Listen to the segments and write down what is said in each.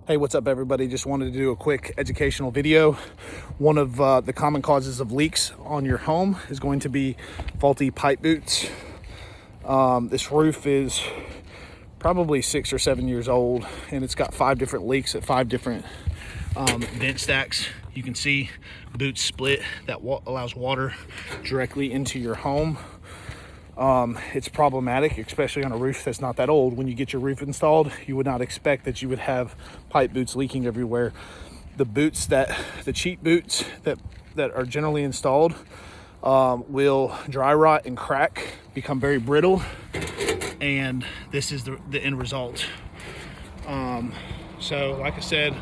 Hey, what's up everybody? Just wanted to do a quick educational video. One of the common causes of leaks on your home is going to be faulty pipe boots. This roof is probably 6 or 7 years old, and it's got 5 different leaks at 5 different vent stacks. You can see boots split that allows water directly into your home. It's problematic, especially on a roof that's not that old. When you get your roof installed, you would not expect that you would have pipe boots leaking everywhere. The cheap boots that are generally installed will dry rot and crack, become very brittle, and this is the end result. So like I said,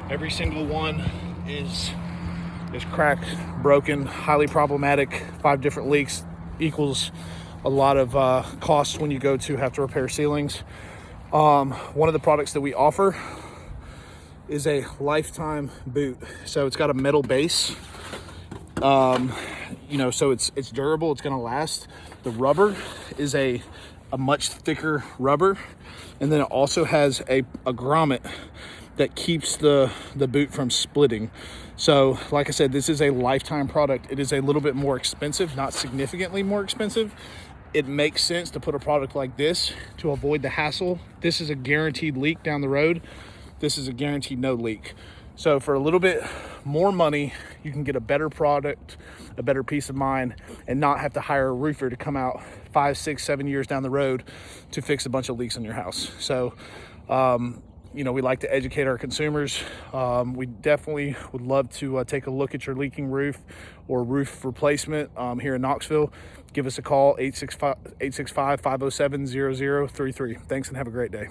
every single one is cracked, broken, highly problematic. 5 different leaks equals a lot of costs when you go to have to repair ceilings. One of the products that we offer is a lifetime boot. So it's got a metal base, so it's durable, it's going to last. The rubber is a much thicker rubber, and then it also has a grommet that keeps the boot from splitting. So like I said, this is a lifetime product. It is a little bit more expensive, not significantly more expensive. It makes sense to put a product like this to avoid the hassle. This is a guaranteed leak down the road. This is a guaranteed no leak. So for a little bit more money, you can get a better product, a better peace of mind, and not have to hire a roofer to come out 5, 6, 7 years down the road to fix a bunch of leaks in your house. So we like to educate our consumers. We definitely would love to take a look at your leaking roof or roof replacement here in Knoxville. Give us a call, 865-507-0033. Thanks and have a great day.